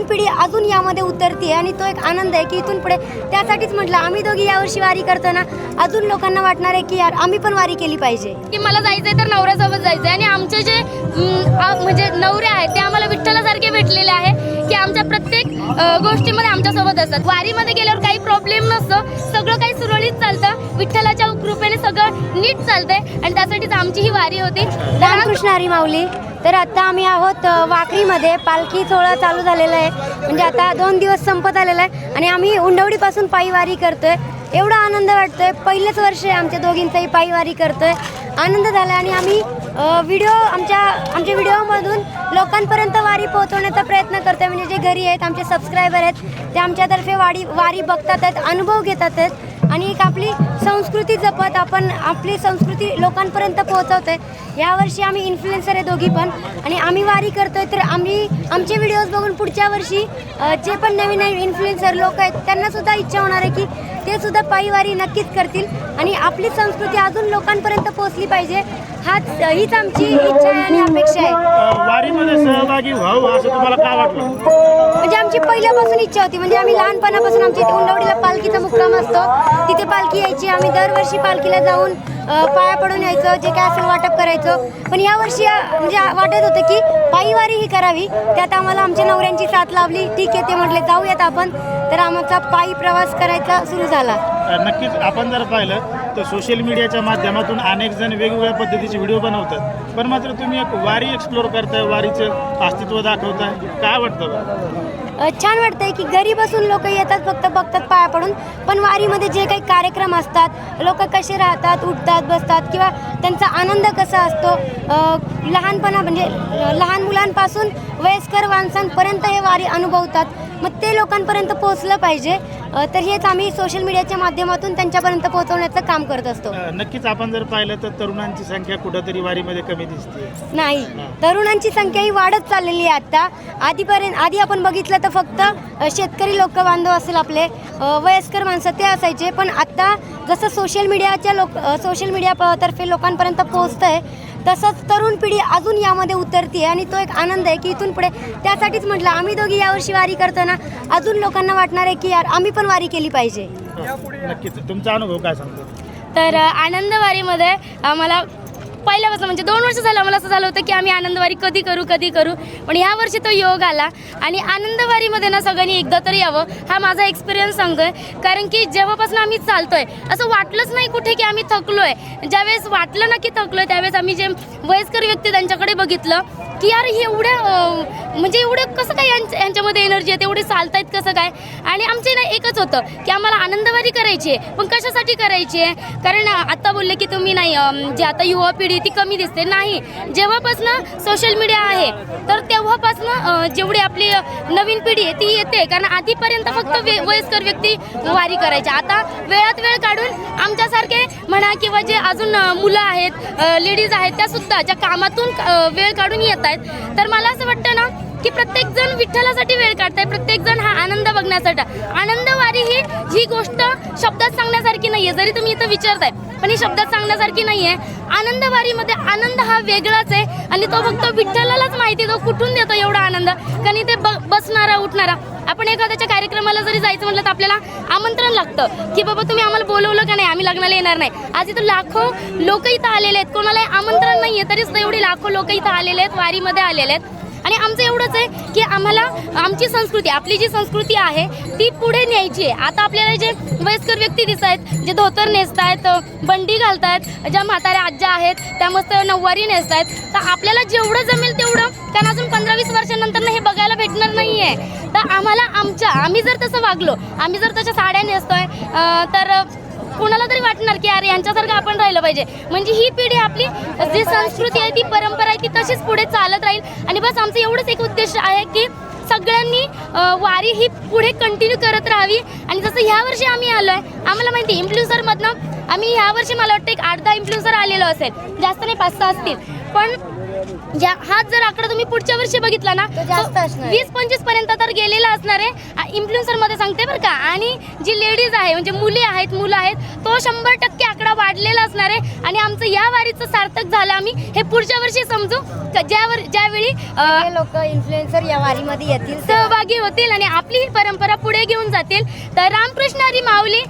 तरुण पिढी अजून यामध्ये उतरते आणि तो एक आनंद आहे की इथून पुढे त्यासाठीच म्हटलं आम्ही दोघी यावर्षी वारी करताना अजून लोकांना वाटणार आहे की यार आम्ही पण वारी केली पाहिजे की मला जायचंय तर नवऱ्यासोबत जायचंय आणि आमचे जे म्हणजे नवरे आहेत ते आम्हाला विठ्ठलासारखे भेटलेले आहे की आमच्या प्रत्येक गोष्टीमध्ये आमच्यासोबत असतात। वारीमध्ये गेल्यावर काही प्रॉब्लेम नसतो, सगळं काही सुरळीत चालतं, विठ्ठलाच्या कृपेने सगळं नीट चालतंय आणि त्यासाठीच आमची ही वारी होती। रामकृष्ण हरी माऊली। तर आता आम्ही आहोत वाखरीमध्ये, पालखी सोहळा चालू झालेला आहे, म्हणजे आता 2 दिवस संपत आलेला आहे आणि आम्ही उंडवडीपासून पायी वारी करतोय। एवढा आनंद वाटतोय, पहिलेच वर्ष आहे आमच्या दोघींचाही पायी वारी करतोय, आनंद झाला आणि आम्ही आमच्या व्हिडिओमधून लोकांपर्यंत वारी पोहोचवण्याचा प्रयत्न करतोय। म्हणजे जे घरी आहेत आमचे सबस्क्रायबर आहेत ते आमच्यातर्फे वारी बघतात आहेत, अनुभव घेतात आहेत आणि एक आपली संस्कृती जपत आपण आपली संस्कृती लोकांपर्यंत पोहोचवतोय। यावर्षी आम्ही इन्फ्लुएन्सर आहे दोघी पण आणि आम्ही वारी करतोय, तर आम्ही आमचे व्हिडिओज बघून पुढच्या वर्षी जे पण नवीन इन्फ्लुएन्सर लोक आहेत त्यांना सुद्धा इच्छा होणार आहे की ते सुद्धा पायी वारी नक्कीच करतील आणि आपली संस्कृती अजून लोकांपर्यंत पोहोचली पाहिजे, हीच आमची इच्छा आहे आणि अपेक्षा आहे। वारीमध्ये सहभागी व्हावं असं तुम्हाला काय वाटलं? म्हणजे आमची पहिल्यापासून इच्छा होती, म्हणजे आम्ही लहानपणापासून आमच्या इथे उंडवडीला पालखीचा मुक्काम असतो, तिथे पालखी यायची, आम्ही दरवर्षी पालखीला जाऊन पाया पडून यायचं, जे काय असेल वाटप करायचं। पण यावर्षी म्हणजे वाटत होतं की पायी वारी ही करावी, त्यात आम्हाला आमच्या नवऱ्यांची साथ लाभली, ठीक आहे ते म्हटले जाऊयात आपण, तर आमचा पायी प्रवास करायचा सुरू झाला। नक्कीच आपण जर पाहिलं तर सोशल मीडियाच्या माध्यमातून अनेक जण वेगवेगळ्या पद्धतीचे व्हिडिओ बनवतात, पण मात्र तुम्ही एक वारी एक्सप्लोर करताय, वारीचं अस्तित्व दाखवताय, काय वाटतं? छान वाटतंय की घरी बसून लोक येतात, फक्त बघतात पाया पडून, पण वारीमध्ये जे काही कार्यक्रम असतात, लोक कसे राहतात, उठतात, बसतात किंवा त्यांचा आनंद कसा असतो, म्हणजे लहान मुलांपासून वयस्कर माणसांपर्यंत हे वारी अनुभवतात, मग ते लोकांपर्यंत पोहोचलं पाहिजे, तर हेच आम्ही सोशल मीडियाच्या माध्यमातून त्यांच्यापर्यंत पोहोचवण्याचं काम करत असतो। नक्कीच आपण जर पाहिलं तर तरुणांची संख्या कुठंतरी वारीमध्ये कमी दिसते। नाही, तरुणांची संख्या ही वाढत चाललेली आहे। आता आधी आपण बघितलं तर फक्त शेतकरी लोक बांधव असेल, आपले वयस्कर माणसं ते असायचे, पण आता जसं सोशल मीडिया तर्फे लोकांपर्यंत पोहोचतं आहे तसंच तरुण पिढी अजून यामध्ये उतरते आणि तो एक आनंद आहे की इथून पुढे त्यासाठीच म्हटलं आम्ही दोघी यावर्षी वारी करताना अजून लोकांना वाटणार आहे की यार आम्ही पण वारी केली पाहिजे। नक्कीच तुमचा अनुभव काय सांगतो? तर आनंद वारीमध्ये आम्हाला पहिल्यापासून म्हणजे 2 वर्ष झालं आम्हाला असं झालं होतं की आम्ही आनंदवारी कधी करू, पण ह्या वर्षी तो योग आला आणि आनंदवारीमध्ये ना सगळ्यांनी एकदा तरी यावं, हा माझा एक्सपिरियन्स सांगतोय। कारण की जेव्हापासून आम्ही चालतोय असं वाटलंच नाही कुठे की आम्ही थकलोय। ज्यावेळेस वाटलं ना की थकलोय त्यावेळेस आम्ही जे वयस्कर व्यक्ती त्यांच्याकडे बघितलं की यार हे एवढं कसं काय यांच्यामध्ये एनर्जी आहे, तेवढे चालतायत कसं काय, आणि आमचे ना एकच होतं की आम्हाला आनंदवारी करायची आहे, पण कशासाठी करायची आहे? कारण आता बोलले की तुम्ही नाही जे आता युवा पिढी ती कमी दिसते, नाही, जेव्हापासनं सोशल मीडिया आहे तर तेव्हापासनं जेवढी आपली नवीन पिढी आहे ती येते, कारण आधीपर्यंत फक्त वयस्कर व्यक्ती वारी करायच्या, आता वेळात वेळ काढून आमच्यासारखे म्हणा किंवा जे अजून मुलं आहेत, लेडीज आहेत, त्या सुद्धा ज्या कामातून वेळ काढून येत आहेत, तर मला असं वाटतं ना की प्रत्येक जण विठ्ठलासाठी वेळ काढताय, प्रत्येक जण हा आनंद बघण्यासाठी। आनंदवारी ही गोष्ट शब्दात सांगण्यासारखी नाहीये, जरी तुम्ही इथं विचारताय पण ही शब्दात सांगण्यासारखी नाहीये। आनंदवारीमध्ये आनंद हा वेगळाच आहे आणि तो फक्त विठ्ठलालाच माहिती, तो कुठून देतो एवढा आनंद, कारण इथे बसणारा उठणारा, आपण एखाद्याच्या कार्यक्रमाला जरी जायचं म्हटलं तर आपल्याला आमंत्रण लागतं की बाबा तुम्ही आम्हाला बोलवलं का नाही, आम्ही लग्नाला येणार नाही। आज इथं लाखो लोक इथं आलेले आहेत, कोणाला आमंत्रण नाहीये तरी सुद्धा एवढी लाखो लोक इथं आलेले आहेत, वारीमध्ये आलेले आहेत, आणि आमचं एवढंच आहे की आम्हाला आमची संस्कृती, आपली जी संस्कृती आहे ती पुढे न्यायची आहे। आता आपल्याला जे वयस्कर व्यक्ती दिसत आहेत, जे धोतर नेसतायत, बंडी घालतायत, ज्या म्हाताऱ्या आज्या आहेत त्या मस्त नऊवारी नेसतायत, तर आपल्याला जेवढं जमेल तेवढं, कारण अजून 15-20 वर्षांनंतर हे बघायला भेटणार नाही आहे, तर आम्ही जर तसं वागलो, आम्ही जर तशा साड्या नेसतोय तर कोणाला तरी वाटणार की अरे यांच्यासारखं आपण राहिलं पाहिजे, म्हणजे ही पिढी आपली जी संस्कृती आहे, ती परंपरा आहे, ती तशीच पुढे चालत राहील। आणि बस आमचं एवढंच एक उद्देश आहे की सगळ्यांनी वारी ही पुढे कंटिन्यू करत राहावी। आणि जसं ह्या वर्षी आम्ही आलोय, आम्हाला माहिती इन्फ्लुएन्सरमधनं आम्ही ह्या वर्षी मला वाटतं एक 8-10 इन्फ्लुएन्सर आलेलो असेल, जास्त नाही 5-6 असतील, पण हाच जर आकडा तुम्ही पुढच्या वर्षी बघितला ना तो जास्त असणार आहे. 20-25 पर्यंत तर गेलेला असणार आहे इन्फ्लुएन्सर मध्ये सांगते बरं का. आणि जी लेडीज आहे म्हणजे मुली आहेत मुलं आहेत तो 100% आकडा वाढलेला असणार आहे. आणि आमचं या वारीचं सार्थक झालं आम्ही हे पुढच्या वर्षी समजू ज्यावेळी लोक इन्फ्लुएन्सर या वारीमध्ये येतील सहभागी होतील आणि आपली ही परंपरा पुढे घेऊन जातील. तर रामकृष्ण हरी माऊली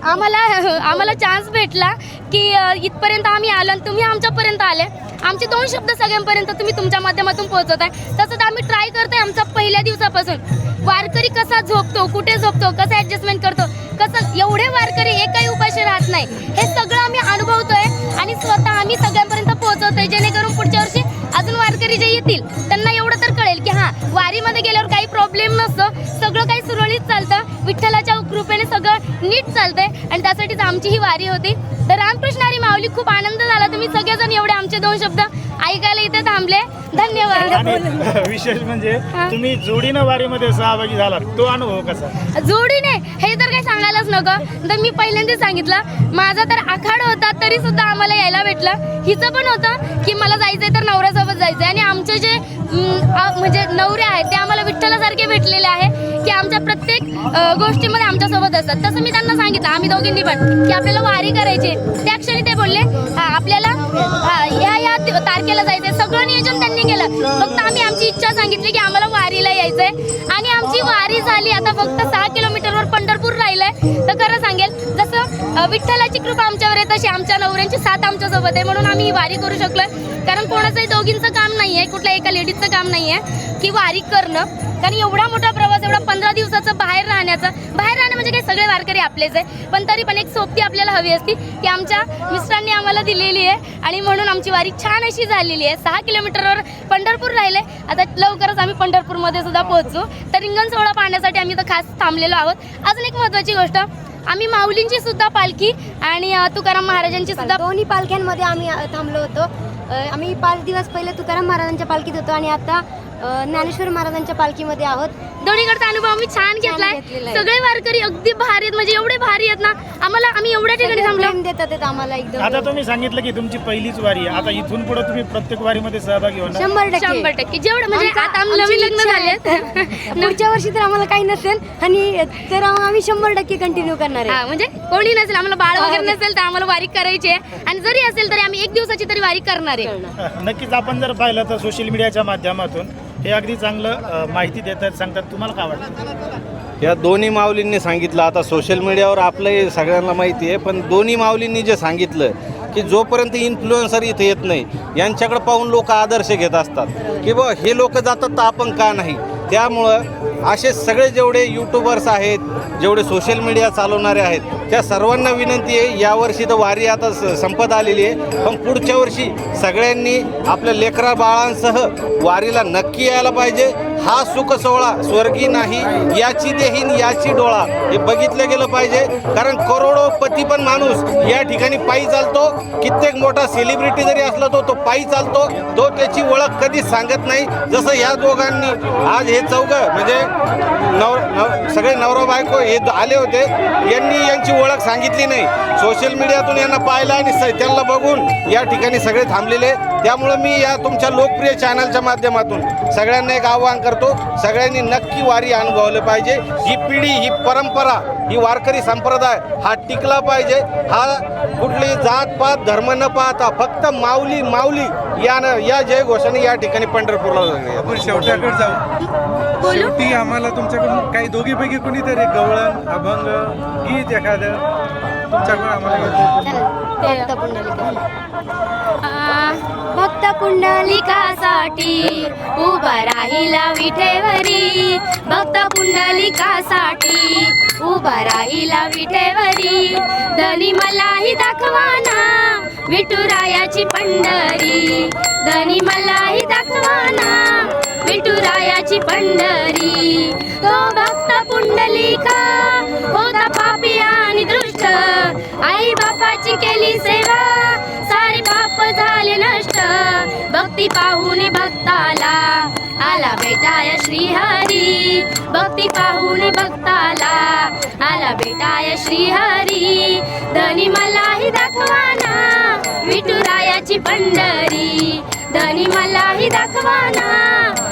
आम्हाला चान्स भेटला की इथपर्यंत आम्ही आलो आणि तुम्ही आमच्यापर्यंत आले. आमचे 2 शब्द सगळ्यांपर्यंत तुम्ही तुमच्या माध्यमातून पोहोचवत आहे. तसंच आम्ही ट्राय करतोय आमचा पहिल्या दिवसापासून वारकरी कसा झोपतो कुठे झोपतो कसं ॲडजस्टमेंट करतो कसं एवढे वारकरी एकही उपाशी राहत नाही हे सगळं आम्ही अनुभवतोय आणि स्वतः आम्ही सगळ्यांपर्यंत पोहोचवतोय जेणेकरून पुढच्या वर्षी अजून वारकरी जे येतील त्यांना एवढं तर कळेल की हां वारीमध्ये गेल्यावर काही प्रॉब्लेम नसतो सगळं काही सुरळीत चालतं विठ्ठलाच्या कृपेने सगळं नीट चालतंय आणि त्यासाठीच आमची ही वारी होती. तर रामकृष्ण हरी माऊली खूप आनंद झाला तुम्ही सगळेजण एवढे आमचे 2 शब्द ऐकायला इथे थांबले. धन्यवाद. आणि विशेष म्हणजे तुम्ही जोडीनं वारीमध्ये सहभागी झाला तो अनुभव कसा? जोडीने हे तर काही सांगायलाच नको. तर मी पहिल्यांदाच सांगितलं माझा तर आखाडा होता तरी सुद्धा आम्हाला यायला भेटलं. हिचं पण होतं की मला जायचंय तर नवऱ्यासोबत जायचंय आणि आमचे जे म्हणजे नवरे आहेत ते आम्हाला विठ्ठलासारखे भेटलेले आहे की आमच्या प्रत्येक गोष्टीमध्ये आमच्यासोबत असतात. तसं मी त्यांना सांगितलं आम्ही दोघींनी पण की आपल्याला वारी करायची. त्या क्षणी ते बोलले आपल्याला या तारखेला जायचंय सगळं नियोजन त्यांनी केलं. फक्त आम्ही आमची इच्छा सांगितली की आम्हाला वारीला यायचंय आणि आमची वारी झाली. आता फक्त 6 किलोमीटरवर पंढरपूर राहिलंय. तर खरं सांगेल जसं विठ्ठलाची कृपा आमच्यावर आहे तशी आमच्या नवऱ्यांची साथ आमच्यासोबत आहे म्हणून आम्ही ही वारी करू शकलोय. कारण कोणाचंही दोघींचं काम नाही आहे कुठल्या एका लेडीजचं काम नाही आहे की वारी करणं. कारण एवढा मोठा प्रवास एवढा 15 दिवसाचं बाहेर राहणं म्हणजे काही सगळे वारकरी आपलेच आहे पण तरी पण एक सोबती आपल्याला हवी असती ती आमच्या मिस्टरांनी आम्हाला दिलेली आहे आणि म्हणून आमची वारी छान अशी झालेली आहे. 6 किलोमीटरवर पंढरपूर राहिले. आता लवकरच आम्ही पंढरपूरमध्ये सुद्धा पोहोचू. तर रिंगण सोहळा पाहण्यासाठी आम्ही तर खास थांबलेलो आहोत. अजून एक महत्त्वाची गोष्ट आम्ही माऊलींची सुद्धा पालखी आणि तुकाराम महाराजांची सुद्धा दोन्ही पालख्यांमध्ये आम्ही थांबलो होतो. आम्ही 5 दिवस पहिले तुकाराम महाराजांच्या पालखीत होतो आणि आता ज्ञानेश्वर महाराजांच्या पालखीमध्ये आहोत. दोन्हीकडचा अनुभव आम्ही छान घेतलाय. सगळे वारकरी अगदी भारी आहेत म्हणजे एवढे भारी आहेत ना आम्ही एवढ्या ठिकाणी थांबलो देतात आम्हाला एकदम. आता तुम्ही सांगितलं की तुमची पहिलीच वारी आहे आता इथून पुढे तुम्ही प्रत्येक वारीमध्ये सहभागी होणार? 100% जेवढं म्हणजे आता आम्ही नवीन लग्न झाले पुढच्या वर्षी तर आम्हाला काही नसेल आणि तर आम्ही 100% कंटिन्यू करणार आहे. म्हणजे कोणी नसेल आम्हाला बाळ वगैरे नसेल तर आम्हाला वारी करायची आहे आणि जरी असेल तरी आम्ही 1 दिवसाची तरी वारी करणार आहे. नक्कीच आपण जर पाहिलं तर सोशल मीडियाच्या माध्यमातून हे अगदी चांगलं माहिती देतात सांगतात. तुम्हाला काय वाटतं? या दोन्ही माऊलींनी सांगितलं आता सोशल मीडियावर आपलं सगळ्यांना माहिती आहे पण दोन्ही माऊलींनी जे सांगितलं की जोपर्यंत इन्फ्लुएन्सर इथे येत नाही यांच्याकडे पाहून लोक आदर्श घेत असतात की बा हे लोक जातात तर आपण का नाही. त्यामुळं असे सगळे जेवढे यूट्यूबर्स आहेत जेवढे सोशल मीडिया चालवणारे आहेत त्या सर्वांना विनंती आहे यावर्षी तर वारी आता संपत आलेली आहे पण पुढच्या वर्षी सगळ्यांनी आपल्या लेकरा बाळांसह वारीला नक्की यायला पाहिजे. हा सुख सोहळा स्वर्गी नाही याची देहीन याची डोळा हे बघितलं गेलं पाहिजे. कारण करोडोपती पण माणूस या ठिकाणी पायी चालतो. कित्येक मोठा सेलिब्रिटी जरी असला तो पायी चालतो तो त्याची ओळख कधीच सांगत नाही. जसं ह्या दोघांनी आज हे चौघं म्हणजे सगळे नवरा बायको हे आले होते यांनी यांची ओळख सांगितली नाही. सोशल मीडियातून यांना पाहिलं आणि त्यांना बघून या ठिकाणी सगळे थांबलेले. त्यामुळं मी या तुमच्या लोकप्रिय चॅनलच्या माध्यमातून सगळ्यांना एक आवाहन करतो सगळ्यांनी नक्की वारी अनुभवलं पाहिजे. ही पिढी ही परंपरा ही वारकरी संप्रदाय हा टिकला पाहिजे. हा कुठली जात पात धर्म न पाहता फक्त माऊली माऊली या जय घोषाने या ठिकाणी पंढरपूरला आपण शेवट्याकडे जाऊ. शेवटी आम्हाला तुमच्याकडून काही दोघीपैकी कोणीतरी गवळण अभंग गीत एखादं तुमच्याकडून आम्हाला भक्त पुंडलिकासाठी उभा राहिला विठेवरी. भक्त पुंडलिकासाठी उभा राहिला विठेवरी. धनी मलाही दाखवाना विठुरायाची पंढरी. धनी मलाही दाखवाना विठुरायाची पंढरी. तो भक्त पुंडलिका होता पापी आणि दृष्ट. आई बापाची केली सेवा सारे पाप झाले नष्ट. भक्ती पाहून भक्ताला आला भेटाय श्रीहरी. भक्ती पाहून भक्ताला आला भेटाय श्रीहरी. धनी मलाही दाखवाना विठुरायाची पंढरी, धनी मलाही दाखवाना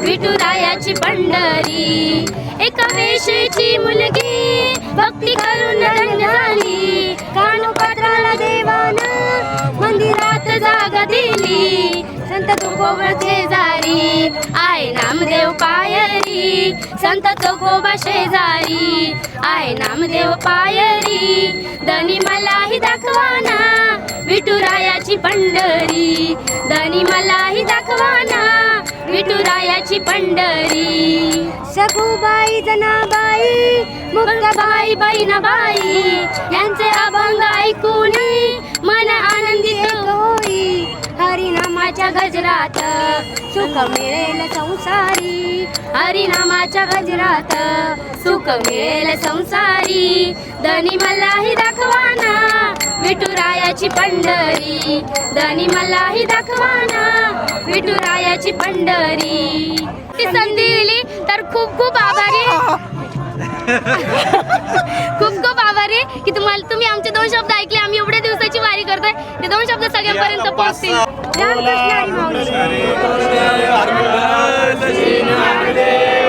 विठुरायाची पंढरी. एका वेशीची मुलगी भक्ती करून धन्य झाली, कानोपात्राला देवानं मंदिरात जागा दिली. संत तुकोबा शेजारी आहे नामदेव पायरी, संत तुकोबा शेजारी आहे नामदेव पायरी. धनी मलाही दाखवाना विठुरायाची पंढरी, धनी मलाही दाखवाना विठुरायाची पंढरी. सखूबाई जनाबाई मुक्ताबाई बहिणाबाई यांचे अभंग ऐकून मन आनंदित होई, हरिनामाच्या गजरात सुख मिळेल संसारी, हरिनामाच्या गजरात सुख मिळेल संसारी. धनी मलाही दाखवाना विठुरायाची पंढरी, धनी मलाही दाखवाना विठुरायाची पंढरी. ती संधी दिली तर खूप खूप आभारी खूप खूप आभारी की तुम्ही आमचे 2 शब्द ऐकले. आम्ही एवढ्या दिवसाची वारी करतोय, ते 2 शब्द सगळ्यांपर्यंत पोहोचतील. रामकृष्ण हरी माऊली. हरे कृष्ण हरे कृष्ण.